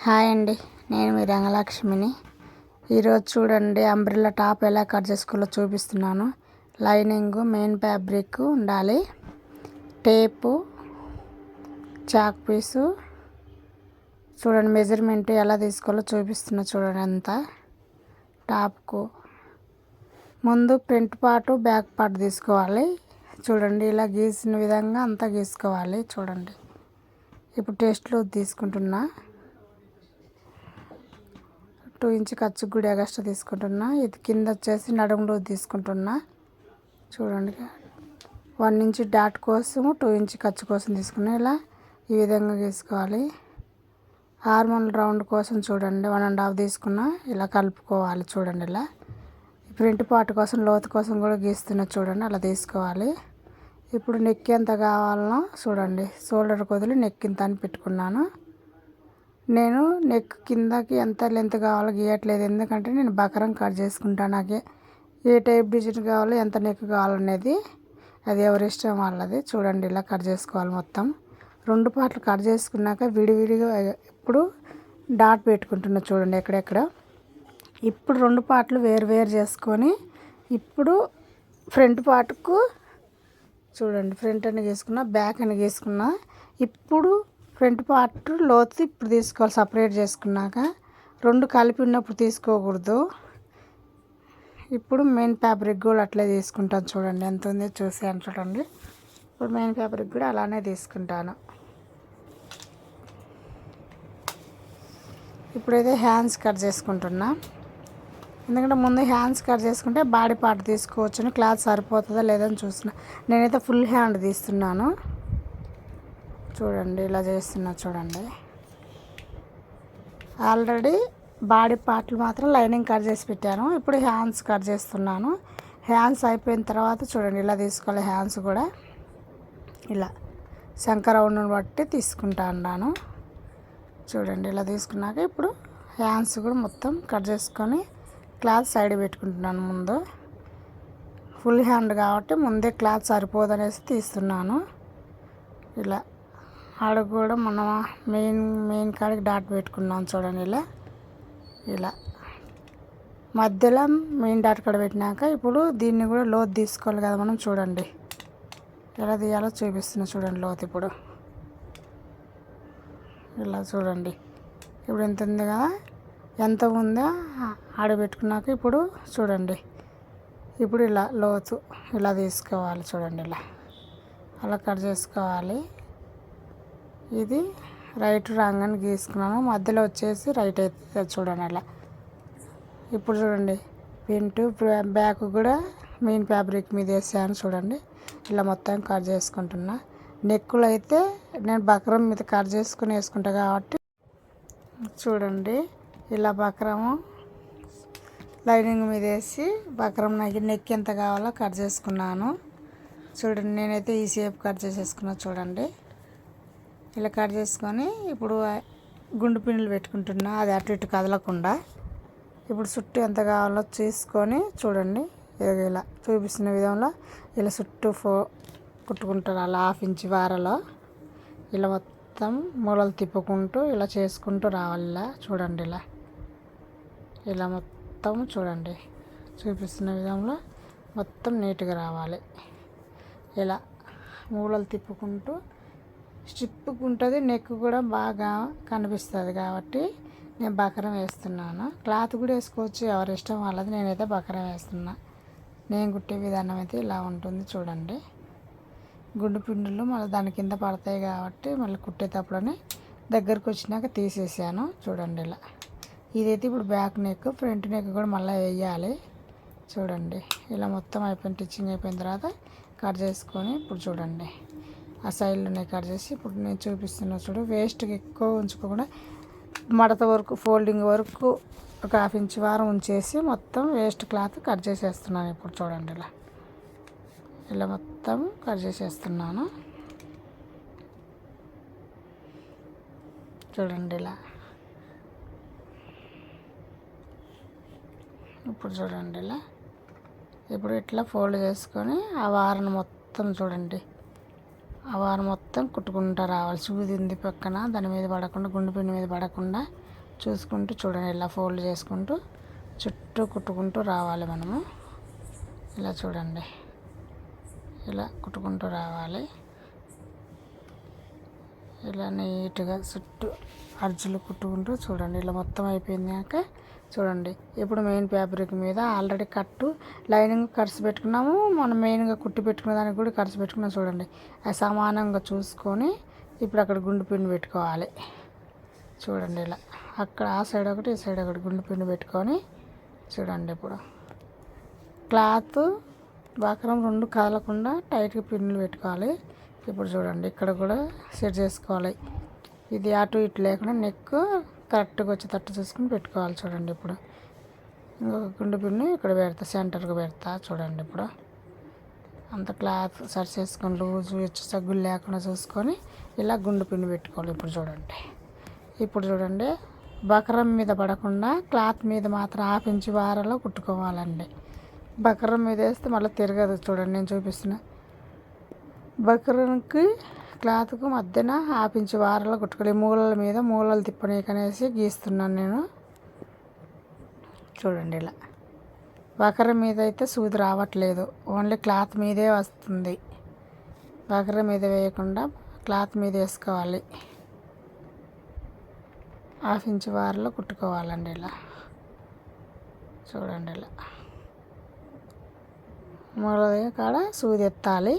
Hi అండి, నేను మీ రంగలక్ష్మిని. ఈరోజు చూడండి అంబ్రెల్లా టాప్ ఎలా కట్ చేసుకోవాలో చూపిస్తున్నాను. లైనింగ్, మెయిన్ ఫ్యాబ్రిక్ ఉండాలి, టేపు, చాక్ పీసు. చూడండి మెజర్మెంట్ ఎలా తీసుకోవాలో చూపిస్తున్నా. చూడండి అంతా టాప్కు ముందు ఫ్రంట్ పార్ట్ బ్యాక్ పార్ట్ తీసుకోవాలి. చూడండి ఇలా గీసిన విధంగా అంతా గీసుకోవాలి. చూడండి ఇప్పుడు టెస్ట్లో తీసుకుంటున్నా. 2 ఇంచ్ ఖర్చు కూడా ఎగస్ట్రా తీసుకుంటున్నా. ఇది కింద వచ్చేసి నడుములో తీసుకుంటున్నా. చూడండి 1 ఇంచ్ డాట్ కోసం 2 ఇంచ్ ఖర్చు కోసం తీసుకున్నా. ఇలా ఈ విధంగా గీసుకోవాలి. హార్మోన్ రౌండ్ కోసం చూడండి 1.5 తీసుకున్నా. ఇలా కలుపుకోవాలి. చూడండి ఇలా ఫ్రంట్ పార్ట్ కోసం లోతు కోసం కూడా గీస్తున్నా. చూడండి అలా తీసుకోవాలి. ఇప్పుడు నెక్ ఎంత కావాలనో చూడండి. షోల్డర్ వదిలి నెక్ ఇంత అని పెట్టుకున్నాను. నేను నెక్ కిందకి ఎంత లెంత్ కావాలో గీయట్లేదు, ఎందుకంటే నేను బకరం కట్ చేసుకుంటాను. నాకు ఏ టైప్ డిజైన్ కావాలో ఎంత నెక్ కావాలనేది అది ఎవరి ఇష్టం వాళ్ళది. చూడండి ఇలా కట్ చేసుకోవాలి. మొత్తం 2 పార్ట్లు కట్ చేసుకున్నాక విడివిడిగా ఇప్పుడు డాట్ పెట్టుకుంటున్నా. చూడండి ఎక్కడెక్కడ. ఇప్పుడు 2 పార్ట్లు వేరు చేసుకొని ఇప్పుడు ఫ్రంట్ పార్ట్కు చూడండి ఫ్రంట్ అని గీసుకున్నా, బ్యాక్ అని గీసుకున్నా. ఇప్పుడు ఫ్రంట్ పార్ట్ లోతు ఇప్పుడు తీసుకోవాలి. సపరేట్ చేసుకున్నాక 2 కలిపి ఉన్నప్పుడు తీసుకోకూడదు. ఇప్పుడు మెయిన్ ఫ్యాబ్రిక్ కూడా అట్లే తీసుకుంటాను. చూడండి ఎంత ఉంది చూసాను. చూడండి ఇప్పుడు మెయిన్ ఫ్యాబ్రిక్ కూడా అలానే తీసుకుంటాను. ఇప్పుడైతే హ్యాండ్స్ కట్ చేసుకుంటున్నా. ఎందుకంటే ముందు హ్యాండ్స్ కట్ చేసుకుంటే బాడీ పార్ట్ తీసుకోవచ్చును. క్లాత్ సరిపోతుందా లేదని చూస్తున్నా. నేనైతే ఫుల్ హ్యాండ్ తీస్తున్నాను. చూడండి ఇలా చేస్తున్నా. చూడండి ఆల్రెడీ బాడీ పార్ట్లు మాత్రం లైనింగ్ కట్ చేసి పెట్టాను. ఇప్పుడు హ్యాండ్స్ కట్ చేస్తున్నాను. హ్యాండ్స్ అయిపోయిన తర్వాత చూడండి ఇలా తీసుకోవాలి. హ్యాండ్స్ కూడా ఇలా శంకర రౌండ్ని బట్టి తీసుకుంటా అన్నాను. చూడండి ఇలా తీసుకున్నాక ఇప్పుడు హ్యాండ్స్ కూడా మొత్తం కట్ చేసుకొని క్లాత్ సైడ్ పెట్టుకుంటున్నాను. ముందు ఫుల్ హ్యాండ్ కాబట్టి ముందే క్లాత్ సరిపోదనేసి తీస్తున్నాను. ఇలా అడుగు కూడా మనం మెయిన్ కాడికి డాట్ పెట్టుకున్నాం. చూడండి ఇలా మధ్యలో మెయిన్ డాట్ కాడ పెట్టినాక ఇప్పుడు దీన్ని కూడా లోతు తీసుకోవాలి కదా మనం. చూడండి ఎలా తీయాలో చూపిస్తున్నా. చూడండి లోతు ఇప్పుడు ఇలా చూడండి. ఇప్పుడు ఎంత ఉంది కదా, ఎంత ఉందో ఆడబెట్టుకున్నాక ఇప్పుడు చూడండి ఇప్పుడు ఇలా లోతు ఇలా తీసుకోవాలి. చూడండి ఇలా అలా కట్ చేసుకోవాలి. ఇది రైట్ రాంగ్ అని గీసుకున్నాను. మధ్యలో వచ్చేసి రైట్ అయితే చూడండి అలా. ఇప్పుడు చూడండి ఫ్రంట్ బ్యాక్ కూడా మెయిన్ ఫ్యాబ్రిక్ మీద వేసాను. చూడండి ఇలా మొత్తం కట్ చేసుకుంటున్నా. నెక్కులు అయితే నేను బక్రం మీద కట్ చేసుకుని వేసుకుంటా కాబట్టి చూడండి ఇలా బక్రము లైనింగ్ మీద వేసి బక్రం నాకు నెక్ ఎంత కావాలో కట్ చేసుకున్నాను. చూడండి నేనైతే ఈ షేప్ కట్ చేసేసుకున్నా. చూడండి ఇలా కట్ చేసుకొని ఇప్పుడు గుండు పిన్నులు పెట్టుకుంటున్నా. అది అటు ఇటు కదలకుండా. ఇప్పుడు చుట్టూ ఎంత కావాలో చూసుకొని చూడండి ఇలా చూపిస్తున్న విధంలో ఇలా చుట్టూ కుట్టుకుంటారు. అలా 1/2 ఇంచ్ వారలో ఇలా మొత్తం మూలలు తిప్పుకుంటూ ఇలా చేసుకుంటూ రావాలి. ఇలా చూడండి ఇలా మొత్తం చూడండి చూపిస్తున్న విధంలో మొత్తం నీట్గా రావాలి. ఇలా మూలలు తిప్పుకుంటూ స్ట్రిప్పుకుంటుంది. నెక్ కూడా బాగా కనిపిస్తుంది కాబట్టి నేను బకరం వేస్తున్నాను. క్లాత్ కూడా వేసుకోవచ్చు, ఎవరి ఇష్టం వాళ్ళది. నేనైతే బకరం వేస్తున్నా. నేను కుట్టే విధానం అయితే ఇలా ఉంటుంది. చూడండి గుండు పిండులు మళ్ళీ దాని కింద పడతాయి కాబట్టి మళ్ళీ కుట్టేటప్పుడని దగ్గరకు వచ్చినాక తీసేసాను. చూడండి ఇలా. ఇదైతే ఇప్పుడు బ్యాక్ నెక్, ఫ్రంట్ నెక్ కూడా మళ్ళీ వేయాలి. చూడండి ఇలా మొత్తం అయిపోయిన స్టిచ్చింగ్ అయిపోయిన తర్వాత కట్ చేసుకొని ఇప్పుడు చూడండి ఆ సైడ్లోనే కట్ చేసి ఇప్పుడు నేను చూపిస్తున్నా. చూడు వేస్ట్కి ఎక్కువ ఉంచుకోకుండా మడత వరకు ఫోల్డింగ్ వరకు ఒక 1/2 ఇంచ్ వారం ఉంచేసి మొత్తం వేస్ట్ క్లాత్ కట్ చేసేస్తున్నాను. ఇప్పుడు చూడండి ఇలా మొత్తం కట్ చేసేస్తున్నాను. చూడండి ఇలా. ఇప్పుడు చూడండి ఇలా. ఇప్పుడు ఇట్లా ఫోల్డ్ చేసుకొని ఆ వారం మొత్తం చూడండి ఆ వారం మొత్తం కుట్టుకుంటూ రావాలి. సూది ఉంది పక్కన, దాని మీద పడకుండా గుండు పిండి మీద పడకుండా చూసుకుంటూ చూడండి, ఇలా ఫోల్డ్ చేసుకుంటూ చుట్టూ కుట్టుకుంటూ రావాలి మనము. ఇలా చూడండి, ఇలా కుట్టుకుంటూ రావాలి. ఇలా నీట్గా చుట్టూ అర్జులు కుట్టుకుంటూ చూడండి. ఇలా మొత్తం అయిపోయిందాక చూడండి. ఇప్పుడు మెయిన్ ఫ్యాబ్రిక్ మీద ఆల్రెడీ కట్టు లైనింగ్ ఖర్చు పెట్టుకున్నాము, మనం మెయిన్గా కుట్టి పెట్టుకున్న దానికి కూడా ఖర్చు పెట్టుకున్నాం. చూడండి, అది సమానంగా చూసుకొని ఇప్పుడు అక్కడ గుండు పిండి పెట్టుకోవాలి. చూడండి, ఇలా అక్కడ ఆ సైడ్ ఒకటి ఈ సైడ్ ఒకటి గుండు పిండి పెట్టుకొని చూడండి. ఇప్పుడు క్లాత్ బక్రం రెండు కదలకుండా టైట్గా పిన్నులు పెట్టుకోవాలి. ఇప్పుడు చూడండి, ఇక్కడ కూడా సెట్ చేసుకోవాలి. ఇది అటు ఇటు లేకుండా నెక్ కరెక్ట్గా వచ్చేటట్టు చూసుకుని పెట్టుకోవాలి. చూడండి, ఇప్పుడు ఇంకొక గుండు పిన్ను ఇక్కడ పెడతా, సెంటర్గా పెడతా. చూడండి, ఇప్పుడు అంత క్లాత్ సెట్ చేసుకొని లూజు హెచ్చు సగ్గులు లేకుండా చూసుకొని ఇలా గుండు పిన్ను పెట్టుకోవాలి. ఇప్పుడు చూడండి బకరం మీద పడకుండా క్లాత్ మీద మాత్రం 1/2 ఇంచు వారలో కుట్టుకోవాలండి. బకరం మీద వేస్తే మళ్ళీ తిరగదు. చూడండి, నేను చూపిస్తున్నా. బకరంకి క్లాత్కు మధ్యన 1/2 ఇంచు వారలో కుట్టుకోవాలి. మూలల మీద మూలలు తిప్పనీకనేసి గీస్తున్నాను నేను. చూడండి, ఇలా బకరం మీద అయితే సూది రావట్లేదు, ఓన్లీ క్లాత్ మీదే వస్తుంది. బకరం మీద వేయకుండా క్లాత్ మీద వేసుకోవాలి. 1/2 ఇంచు వారలో కుట్టుకోవాలండి. ఇలా చూడండి, ఇలా మూల కాడ సూది ఎత్తాలి.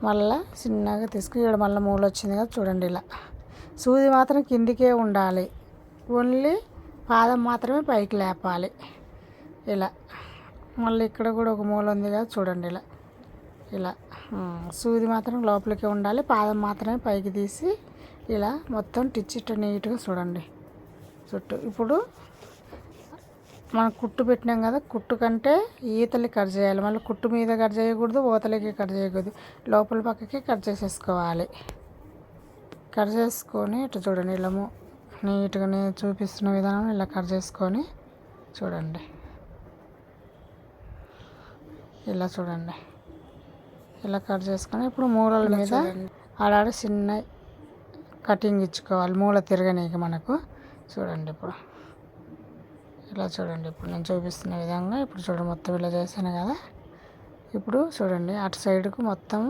మళ్ళీ చిన్నగా తీసుకుని ఇక్కడ మళ్ళీ మూల వచ్చింది కదా, చూడండి. ఇలా సూది మాత్రం కిందికే ఉండాలి, ఓన్లీ పాదం మాత్రమే పైకి లేపాలి. ఇలా మళ్ళీ ఇక్కడ కూడా ఒక మూల ఉంది కదా, చూడండి. ఇలా సూది మాత్రం లోపలికే ఉండాలి, పాదం మాత్రమే పైకి తీసి ఇలా మొత్తం టిచ్చిట్ట నీట్గా చూడండి చుట్టూ. ఇప్పుడు మనం కుట్టు పెట్టినాం కదా, కుట్టు కంటే ఈతలకి కట్ చేయాలి. మళ్ళీ కుట్టు మీద కట్ చేయకూడదు, ఓతలకి కట్ చేయకూడదు, లోపల పక్కకి కట్ చేసేసుకోవాలి. కట్ చేసుకొని ఇట్లా చూడండి, ఇలా నీట్గా నేను చూపిస్తున్న విధానం ఇలా కట్ చేసుకొని చూడండి. ఇలా చూడండి, ఇలా కట్ చేసుకొని ఇప్పుడు మూలల మీద ఆడాడ చిన్న కటింగ్ ఇచ్చుకోవాలి, మూల తిరగనీకి మనకు. చూడండి, ఇప్పుడు ఇలా చూడండి, ఇప్పుడు నేను చూపిస్తున్న విధంగా. ఇప్పుడు చూడండి, మొత్తం ఇలా చేశాను కదా. ఇప్పుడు చూడండి, అటు సైడ్కు మొత్తం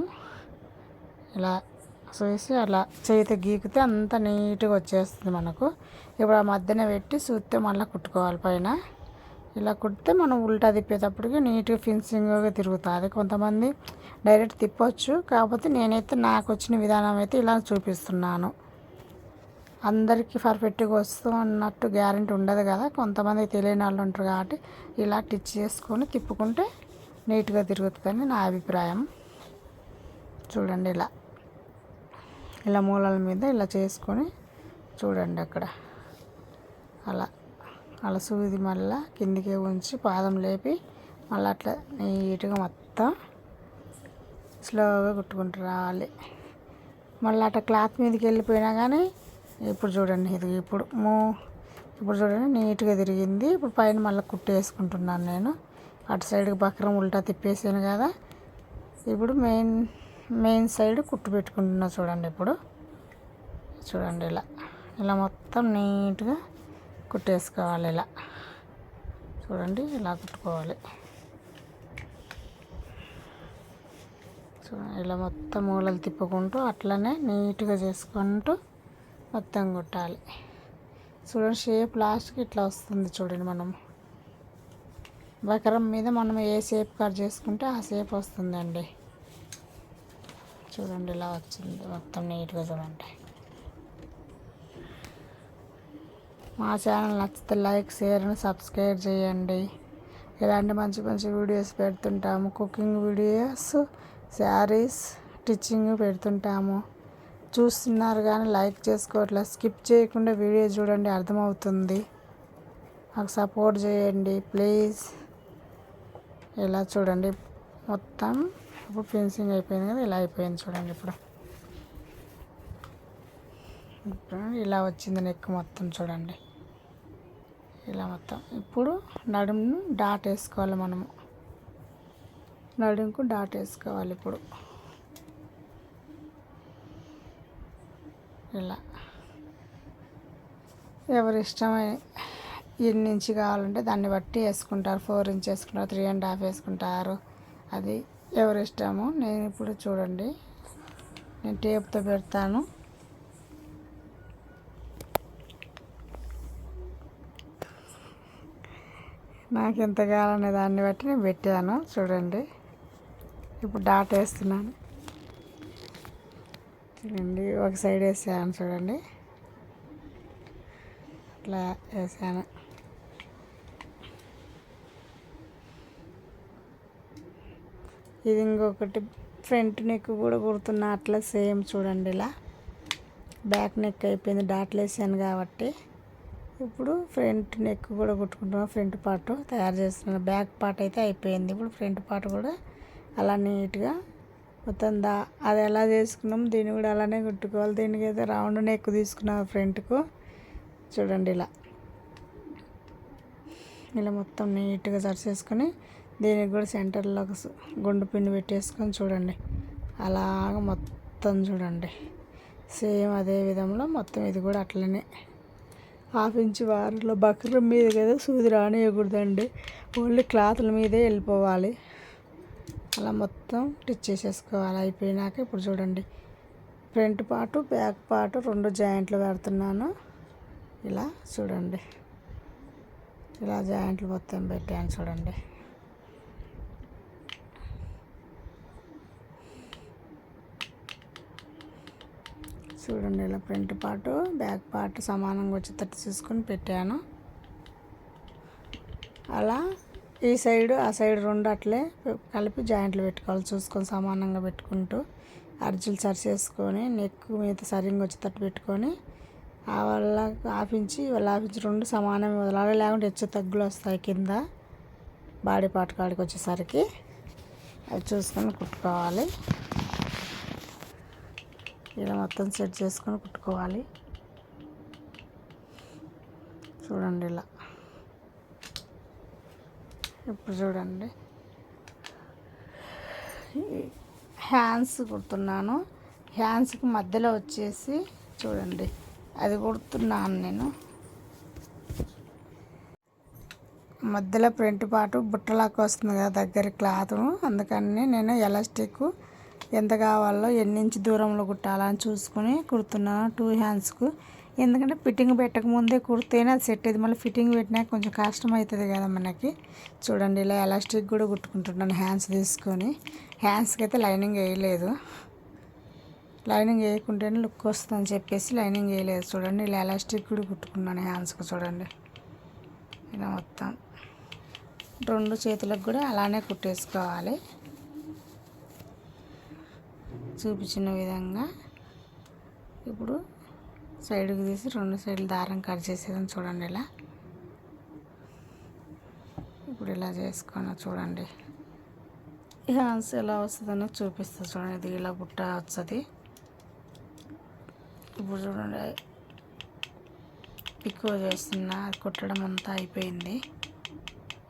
ఇలా చూసి అలా చేతి గీకితే అంత నీట్గా వచ్చేస్తుంది మనకు. ఇప్పుడు ఆ మధ్యన పెట్టి చూస్తే మళ్ళీ కుట్టుకోవాలి పైన. ఇలా కుడితే మనం ఉల్టా తిప్పేటప్పటికి నీట్గా ఫినిషింగ్గా తిరుగుతుంది. కొంతమంది డైరెక్ట్ తిప్పొచ్చు, కాకపోతే నేనైతే నాకు వచ్చిన విధానం అయితే ఇలా చూపిస్తున్నాను. అందరికీ పర్ఫెక్ట్గా వస్తూ అన్నట్టు గ్యారెంటీ ఉండదు కదా, కొంతమంది తెలియని వాళ్ళు ఉంటారు. కాబట్టి ఇలా టిచ్ చేసుకొని తిప్పుకుంటే నీట్గా తిరుగుతుందని నా అభిప్రాయం. చూడండి, ఇలా మూలల మీద ఇలా చేసుకొని చూడండి. అక్కడ అలా సూది మళ్ళీ కిందికే ఉంచి పాదం లేపి మళ్ళీ అట్లా నీట్గా మొత్తం స్లోగా కుట్టుకుంటూ రావాలి. మళ్ళీ అట్లా క్లాత్ మీదకి వెళ్ళిపోయినా కానీ ఇప్పుడు చూడండి, ఇది ఇప్పుడు చూడండి నీట్గా తిరిగింది. ఇప్పుడు పైన మళ్ళీ కుట్టు వేసుకుంటున్నాను నేను. అటు సైడ్కి బక్రం ఉల్టా తిప్పేసాను కదా, ఇప్పుడు మెయిన్ సైడ్ కుట్టు పెట్టుకుంటున్నా. చూడండి, ఇప్పుడు చూడండి, ఇలా మొత్తం నీట్గా కుట్టేసుకోవాలి. ఇలా చూడండి, ఇలా కుట్టుకోవాలి. చూడండి, ఇలా మొత్తం మూలలు తిప్పుకుంటూ అట్లనే నీట్గా చేసుకుంటూ మొత్తం కుట్టాలి. చూడండి, షేప్ లాస్ట్కి ఇట్లా వస్తుంది. చూడండి, మనం బకరం మీద మనం ఏ షేప్ కట్ చేసుకుంటే ఆ షేప్ వస్తుందండి. చూడండి, ఇలా వచ్చింది మొత్తం నీట్గా. చూడండి, మా ఛానల్ నచ్చితే లైక్, షేర్ అండ్ సబ్స్క్రైబ్ చేయండి. ఇలాంటి మంచి మంచి వీడియోస్ పెడుతుంటాము. కుకింగ్ వీడియోస్, శారీస్, స్టిచ్చింగ్ పెడుతుంటాము. చూస్తున్నారు కానీ లైక్ చేసుకోవట్లేదు. స్కిప్ చేయకుండా వీడియో చూడండి, అర్థమవుతుంది. మాకు సపోర్ట్ చేయండి ప్లీజ్. ఇలా చూడండి, మొత్తం ఇప్పుడు ఫినిషింగ్ అయిపోయింది కదా, ఇలా అయిపోయింది. చూడండి, ఇప్పుడు ఇలా వచ్చింది నెక్ మొత్తం. చూడండి, ఇలా మొత్తం. ఇప్పుడు నడుమును డాట్ వేసుకోవాలి. మనము నడుముకు డాట్ వేసుకోవాలి. ఇప్పుడు ఇలా ఎవరి ఇష్టమై ఎన్ని ఇంచు కావాలంటే దాన్ని బట్టి వేసుకుంటారు. 4 ఇంచ్ వేసుకుంటారు, 3.5 వేసుకుంటారు. అది ఎవరి ఇష్టము. నేను ఇప్పుడు చూడండి, నేను టేప్తో పెడతాను. నాకు ఎంత కావాలనే దాన్ని బట్టి నేను పెట్టాను. చూడండి, ఇప్పుడు డాట్ వేస్తున్నాను. చూడండి, ఒక సైడ్ వేసాను. చూడండి, అట్లా వేసాను. ఇది ఇంకొకటి ఫ్రంట్ నెక్ కూడా కుడుతున్నా, అట్లా సేమ్ చూడండి. ఇలా బ్యాక్ నెక్ అయిపోయింది, డాట్లు వేసాను కాబట్టి ఇప్పుడు ఫ్రంట్ నెక్ కూడా కుట్టుకుంటున్నాను. ఫ్రంట్ పార్ట్ తయారు చేస్తున్నాను. బ్యాక్ పార్ట్ అయితే అయిపోయింది. ఇప్పుడు ఫ్రంట్ పార్ట్ కూడా అలా నీట్గా మొత్తం అది ఎలా చేసుకున్నాం దీన్ని కూడా అలానే కుట్టుకోవాలి. దీనికి అయితే రౌండ్ నెక్ తీసుకున్నాం ఫ్రంట్కు. చూడండి, ఇలా మొత్తం నీట్గా సరిచేసుకొని దీనికి కూడా సెంటర్లో ఒక గుండు పిన్ను పెట్టేసుకొని చూడండి, అలాగ మొత్తం చూడండి సేమ్ అదే విధంలో మొత్తం ఇది కూడా అట్లనే 1/2 ఇంచ్ వారిలో బక్రం మీద కదా సూది రానియకూడదండి, ఓన్లీ క్లాత్ల మీదే వెళ్ళిపోవాలి. అలా మొత్తం స్టిచ్ చేసేసుకోవాలి. అయిపోయినాక ఇప్పుడు చూడండి, ఫ్రంట్ పార్టు బ్యాక్ పార్టు 2 జాయింట్లు పెడుతున్నాను. ఇలా చూడండి, ఇలా జాయింట్లు మొత్తం పెట్టాను. చూడండి, చూడండి ఇలా ఫ్రంట్ పార్టు బ్యాక్ పార్ట్ సమానంగా వచ్చేటట్టు చూసుకొని పెట్టాను. అలా ఈ సైడు ఆ సైడ్ 2 అట్లే కలిపి జాయింట్లు పెట్టుకోవాలి. చూసుకొని సమానంగా పెట్టుకుంటూ అర్జులు సరి చేసుకొని నెక్ మీద సరిగ్గా వచ్చేటట్టు పెట్టుకొని ఆ వల్ల 1/2 ఇంచ్ 1/2 ఇంచ్ 2 సమానంగా వదలాలి, లేకుంటే హెచ్చు తగ్గులు వస్తాయి కింద బాడీ పార్ట్ కాడికి వచ్చేసరికి. అవి చూసుకొని కుట్టుకోవాలి. ఇలా మొత్తం సెట్ చేసుకొని కుట్టుకోవాలి. చూడండి, ఇలా ఇప్పుడు చూడండి హ్యాండ్స్ కుడుతున్నాను. హ్యాండ్స్కి మధ్యలో వచ్చేసి చూడండి అది కుడుతున్నాను నేను. మధ్యలో ఫ్రంట్ పార్ట్ బుట్టలాగా వస్తుంది కదా దగ్గర క్లాత్, అందుకని నేను ఎలాస్టిక్ ఎంత కావాలో ఎన్ని ఇంచు దూరంలో కుట్టాలని చూసుకొని కుడుతున్నాను 2 హ్యాండ్స్కు. ఎందుకంటే ఫిట్టింగ్ పెట్టకముందే కుడితేనే అది సెట్ అయ్యింది, మళ్ళీ ఫిట్టింగ్ పెట్టినాక కొంచెం కష్టం అవుతుంది కదా మనకి. చూడండి, ఇలా ఎలాస్టిక్ కూడా కుట్టుకుంటున్నాను హ్యాండ్స్ తీసుకొని. హ్యాండ్స్కి అయితే లైనింగ్ వేయలేదు, లైనింగ్ వేయకుంటేనే లుక్ వస్తుందని చెప్పేసి లైనింగ్ వేయలేదు. చూడండి, ఇలా ఎలాస్టిక్ కూడా కుట్టుకున్నాను హ్యాండ్స్కి. చూడండి, ఇలా మొత్తం 2 చేతులకు కూడా అలానే కుట్టేసుకోవాలి. చూపించిన విధంగా ఇప్పుడు సైడ్కి తీసి 2 సైడ్లు దారం కట్ చేసేదని చూడండి. ఇలా ఇప్పుడు ఇలా చేసుకొని చూడండి హ్యాండ్స్ ఎలా వస్తుందన్నో చూపిస్తుంది. చూడండి, ఇది ఇలా బుట్ట వస్తుంది. ఇప్పుడు చూడండి పికో చేస్తున్నా, కుట్టడం అంతా అయిపోయింది.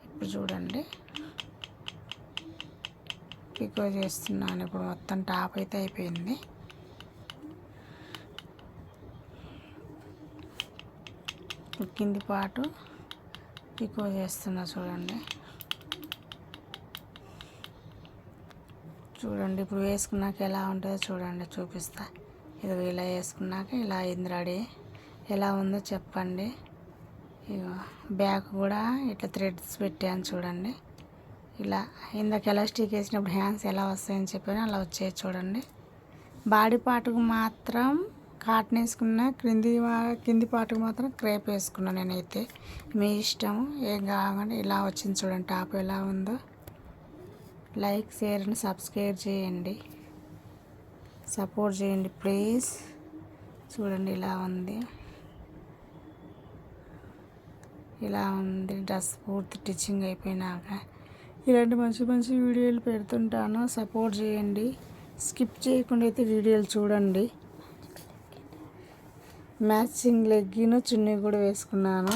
ఇప్పుడు చూడండి పికో చేస్తున్నాను. ఇప్పుడు మొత్తం టాప్ అయితే అయిపోయింది. కింది పాటు పికో చేస్తున్నా. చూడండి, చూడండి ఇప్పుడు వేసుకున్నాక ఎలా ఉంటుందో చూడండి, చూపిస్తా. ఇది ఇలా వేసుకున్నాక ఇలా అయింది రెడీ. ఎలా ఉందో చెప్పండి. ఇక బ్యాక్ కూడా ఇట్లా థ్రెడ్స్ పెట్టాను. చూడండి, ఇలా ఇందాక ఎలాస్టిక్ వేసినప్పుడు హ్యాండ్స్ ఎలా వస్తాయని చెప్పాను, అలా వచ్చాయి. చూడండి, బాడీ పార్ట్కు మాత్రం కాటన్ వేసుకున్నా, కింది పార్ట్కు మాత్రం క్రేప్ వేసుకున్నాను నేనైతే. మీ ఇష్టం ఏం కావాలంటే ఇలా వచ్చింది. చూడండి టాప్ ఎలా ఉందో. లైక్, షేర్ అండ్ సబ్స్క్రైబ్ చేయండి, సపోర్ట్ చేయండి ప్లీజ్. చూడండి, ఇలా ఉంది, ఇలా ఉంది డ్రెస్ పూర్తి స్టిచ్చింగ్ అయిపోయినాక. ఇలాంటి మంచి మంచి వీడియోలు పెడుతుంటాను, సపోర్ట్ చేయండి. స్కిప్ చేయకుండా అయితే వీడియోలు చూడండి. మ్యాచింగ్ లెగ్గిన్ చున్నీ కూడా వేసుకున్నాను.